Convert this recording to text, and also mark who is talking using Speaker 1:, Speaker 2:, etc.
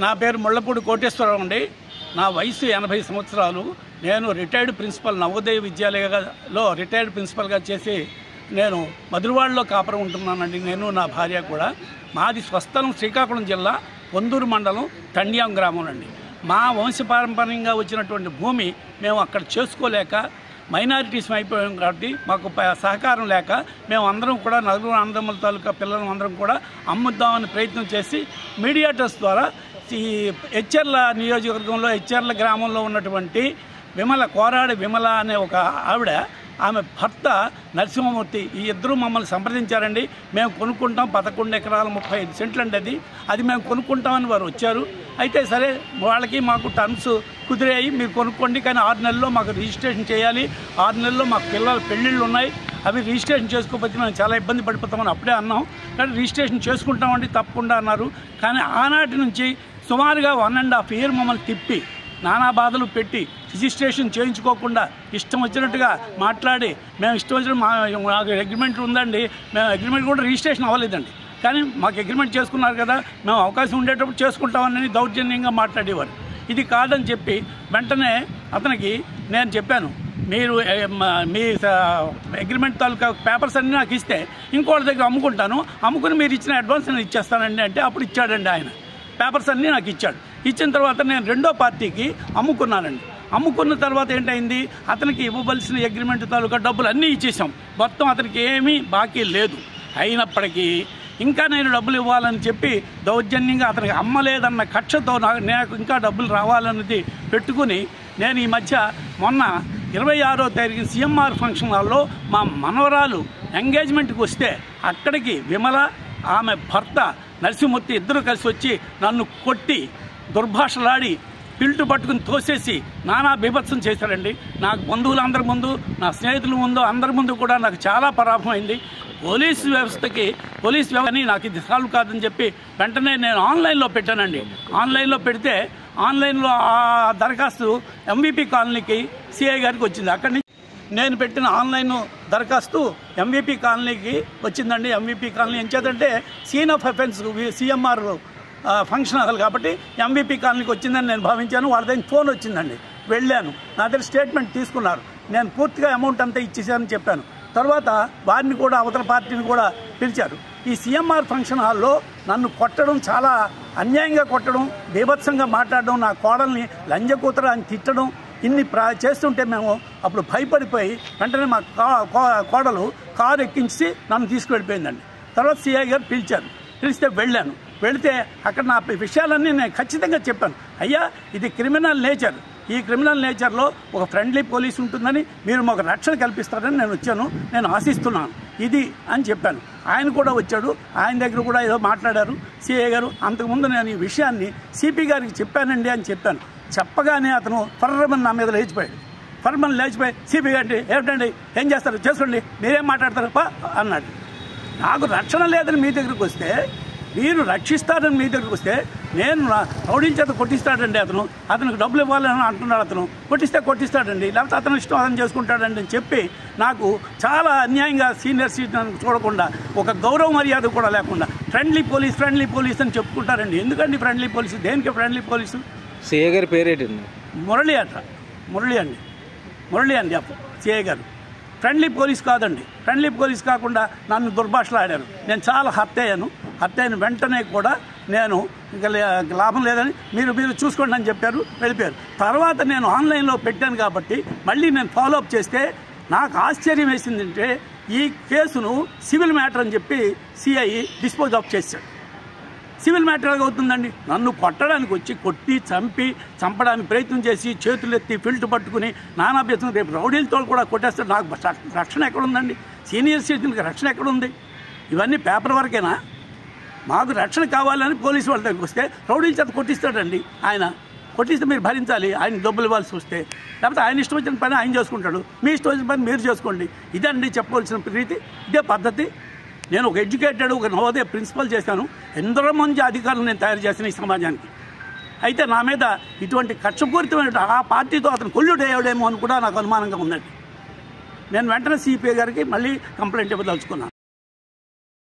Speaker 1: నా పేరు ముళ్ళపూడి కోటేశ్వరరావు అండి. నా వయసు 80 సంవత్సరాలు. నేను రిటైర్డ్ ప్రిన్సిపల్ నవోదయ విద్యాలయంలో రిటైర్డ్ ప్రిన్సిపల్గా చేసి నేను మధురవాడలో కాపురం ఉంటున్నానండి. నేను నా భార్య కూడా. మాది స్వస్థలం శ్రీకాకుళం జిల్లా పొందూరు మండలం తండ్యాం గ్రామం అండి. మా వంశపారంపర్యంగా వచ్చినటువంటి భూమి మేము అక్కడ చేసుకోలేక మైనారిటీస్ అయిపోయాం కాబట్టి మాకు సహకారం లేక మేము అందరం కూడా నలుగురు అన్నదమ్ముల తాలూకా పిల్లలు అందరం కూడా అమ్ముద్దామని ప్రయత్నం చేసి మీడియేటర్స్ ద్వారా ఈ ఎచ్చెర్ల నియోజకవర్గంలో ఎచ్చెర్ల గ్రామంలో ఉన్నటువంటి కోరాడి విమల అనే ఒక ఆవిడ, ఆమె భర్త నరసింహమూర్తి, ఈ ఇద్దరు మమ్మల్ని సంప్రదించారండి. మేము కొనుక్కుంటాం 11 ఎకరాల 35 సెంట్లు అండి. అది మేము కొనుక్కుంటామని వారు వచ్చారు. అయితే సరే వాళ్ళకి మాకు టర్మ్స్ కుదిరాయి, మీరు కొనుక్కోండి, కానీ 6 నెలల్లో మాకు రిజిస్ట్రేషన్ చేయాలి, 6 నెలల్లో మాకు పిల్లల పెళ్ళిళ్ళు ఉన్నాయి, అవి రిజిస్ట్రేషన్ చేసుకోకపోతే మేము చాలా ఇబ్బంది పడిపోతామని అప్పుడే అన్నాం. కానీ రిజిస్ట్రేషన్ చేసుకుంటామండి తప్పకుండా అన్నారు. కానీ ఆనాటి నుంచి సుమారుగా 1.5 ఇయర్ మమ్మల్ని తిప్పి నానా బాధలు పెట్టి రిజిస్ట్రేషన్ చేయించుకోకుండా ఇష్టం వచ్చినట్టుగా మాట్లాడి మేము ఇష్టం వచ్చినట్టు మాకు అగ్రిమెంట్ ఉందండి, మేము అగ్రిమెంట్ కూడా రిజిస్ట్రేషన్ అవ్వలేదండి. కానీ మాకు అగ్రిమెంట్ చేసుకున్నారు కదా, మేము అవకాశం ఉండేటప్పుడు చేసుకుంటామని దౌర్జన్యంగా మాట్లాడేవారు. ఇది కాదని చెప్పి వెంటనే అతనికి నేను చెప్పాను, మీరు మీ అగ్రిమెంట్ తాలూకా పేపర్స్ అన్నీ నాకు ఇస్తే ఇంకోటి దగ్గర అమ్ముకుంటాను, అమ్ముకుని మీరు ఇచ్చిన అడ్వాన్స్ నేను ఇచ్చేస్తానండి అంటే అప్పుడు ఇచ్చాడండి ఆయన. పేపర్స్ అన్నీ నాకు ఇచ్చాడు. ఇచ్చిన తర్వాత నేను రెండో పార్టీకి అమ్ముకున్నానండి. అమ్ముకున్న తర్వాత ఏంటైంది, అతనికి ఇవ్వవలసిన అగ్రిమెంట్ తాలూకా డబ్బులు అన్నీ ఇచ్చేసాం. మొత్తం అతనికి ఏమీ బాకీ లేదు. అయినప్పటికీ ఇంకా నేను డబ్బులు ఇవ్వాలని చెప్పి దౌర్జన్యంగా అతనికి అమ్మలేదన్న కక్షతో నాకు ఇంకా డబ్బులు రావాలన్నది పెట్టుకుని నేను ఈ మధ్య మొన్న 26వ తారీఖు సిఎంఆర్ ఫంక్షన్ హాల్లో మా మనవరాలు ఎంగేజ్మెంట్కి వస్తే అక్కడికి విమల, ఆమె భర్త నరసింహమూర్తి ఇద్దరు కలిసి వచ్చి నన్ను కొట్టి దుర్భాషలాడి పిల్టు పట్టుకుని తోసేసి నానా బీభత్సం చేశారండి. నాకు బంధువులు అందరి ముందు, నా స్నేహితుల ముందు, అందరి ముందు కూడా నాకు చాలా పరాభం అయింది. పోలీస్ వ్యవస్థని నాకు ఇది సాల్వ్ కాదని చెప్పి వెంటనే నేను ఆన్లైన్లో పెట్టానండి. ఆన్లైన్లో పెడితే ఆన్లైన్లో ఆ దరఖాస్తు ఎంవిపి కాలనీకి సిఐ గారికి వచ్చింది. అక్కడి నుంచి నేను పెట్టిన ఆన్లైన్ దరఖాస్తు ఎంవిపి కాలనీకి వచ్చిందండి. ఎంవిపి కాలనీ ఎంచేదంటే scene of offence CMR function hall కాబట్టి ఎంవిపి కాలనీకి వచ్చిందని నేను భావించాను. వాళ్ళ దగ్గర ఫోన్ వచ్చిందండి. వెళ్ళాను, నా దగ్గర స్టేట్మెంట్ తీసుకున్నారు. నేను పూర్తిగా అమౌంట్ అంతా ఇచ్చేసానని చెప్పాను. తర్వాత వారిని కూడా అవతల పార్టీని కూడా పిలిచారు. ఈ సిఎంఆర్ ఫంక్షన్ హాల్లో నన్ను కొట్టడం, చాలా అన్యాయంగా కొట్టడం, బీభత్సంగా మాట్లాడడం, నా కోడల్ని లంజకూతుర అని తిట్టడం, ఇన్ని చేస్తుంటే మేము అప్పుడు భయపడిపోయి వెంటనే మా కోడలు కారు ఎక్కించి నన్ను తీసుకువెళ్ళిపోయిందండి. తర్వాత సిఐ గారు పిలిస్తే వెళ్ళాను. వెళితే అక్కడ నా విషయాలన్నీ నేను ఖచ్చితంగా చెప్పాను. అయ్యా, ఇది క్రిమినల్ నేచర్, ఈ క్రిమినల్ నేచర్లో ఒక ఫ్రెండ్లీ పోలీస్ ఉంటుందని మీరు మాకు రక్షణ కల్పిస్తారని నేను వచ్చాను, నేను ఆశిస్తున్నాను ఇది అని చెప్పాను. ఆయన కూడా వచ్చాడు, ఆయన దగ్గర కూడా ఏదో మాట్లాడారు సిఐ గారు. అంతకుముందు నేను ఈ విషయాన్ని సిపి గారికి చెప్పానండి అని చెప్పాను. చెప్పగానే అతను ఫర్రమని నా మీద లేచిపోయి సిపి గారి ఏమిటండి, ఏం చేస్తారు చేసుకోండి, మీరేం మాట్లాడతారు అన్నాడు. నాకు రక్షణ లేదని మీ దగ్గరికి వస్తే, మీరు రక్షిస్తారని మీ దగ్గరికి వస్తే నేను రౌడీల చేత కొట్టిస్తాడండి. అతనికి డబ్బులు ఇవ్వాలని అంటున్నాడు. అతను కొట్టిస్తాడండి, లేకపోతే అతను ఇష్టం అతను చేసుకుంటాడండి అని చెప్పి నాకు చాలా అన్యాయంగా సీనియర్ సిటిజన్ చూడకుండా, ఒక గౌరవ మర్యాద కూడా లేకుండా ఫ్రెండ్లీ పోలీస్ అని చెప్పుకుంటారండి. ఎందుకండి ఫ్రెండ్లీ పోలీసు? దేనికి ఫ్రెండ్లీ పోలీసు?
Speaker 2: సిఐ గారి పేరేంటండి?
Speaker 1: మురళి అండి సిఐ గారు. ఫ్రెండ్లీ పోలీస్ కాదండి. ఫ్రెండ్లీ పోలీస్ కాకుండా నన్ను దుర్భాషలు ఆడారు. నేను చాలా హర్ట్ అయ్యాను వెంటనే కూడా నేను ఇక లాభం లేదని మీరు చూసుకోండి అని చెప్పారు, వెళ్ళిపోయారు. తర్వాత నేను ఆన్లైన్లో పెట్టాను కాబట్టి మళ్ళీ నేను ఫాలోఅప్ చేస్తే నాకు ఆశ్చర్యం వేసిందంటే, ఈ కేసును సివిల్ మ్యాటర్ అని చెప్పి సిఐ డిస్పోజ్ ఆఫ్ చేశాడు. సివిల్ మ్యాటర్ అవుతుందండి. నన్ను కొట్టడానికి వచ్చి కొట్టి చంపడానికి ప్రయత్నం చేసి చేతులెత్తి ఫిల్ట్ పట్టుకుని నానా బెత్తం, రేపు రౌడీలతో కూడా కొట్టేస్తాడు. నాకు రక్షణ ఎక్కడుందండి? సీనియర్ సిటిజన్కి రక్షణ ఎక్కడుంది? ఇవన్నీ పేపర్ వరకేనా? మాకు రక్షణ కావాలని పోలీసు వాళ్ళ దగ్గరికి వస్తే రౌడీల చేత కొట్టిస్తాడండి. ఆయన కొట్టిస్తే మీరు భరించాలి, ఆయన డబ్బులు ఇవ్వాల్సి వస్తే. లేకపోతే ఆయన ఇష్టం వచ్చిన పని ఆయన చేసుకుంటాడు, మీ ఇష్టం వచ్చిన పని మీరు చేసుకోండి. ఇదండి చెప్పవలసిన రీతి, ఇదే పద్ధతి. నేను ఒక ఎడ్యుకేటెడ్, ఒక నవోదయ ప్రిన్సిపల్ చేశాను. ఎందరో మంది అధికారులు నేను తయారు చేసిన ఈ సమాజానికి. అయితే నా మీద ఇటువంటి కక్షపూరితమైన ఆ పార్టీతో అతను కొల్లుడు అయ్యాడేమో అని కూడా నాకు అనుమానంగా ఉందండి. నేను వెంటనే సిపిఐ గారికి మళ్ళీ కంప్లైంట్ ఇవ్వదలుచుకున్నాను.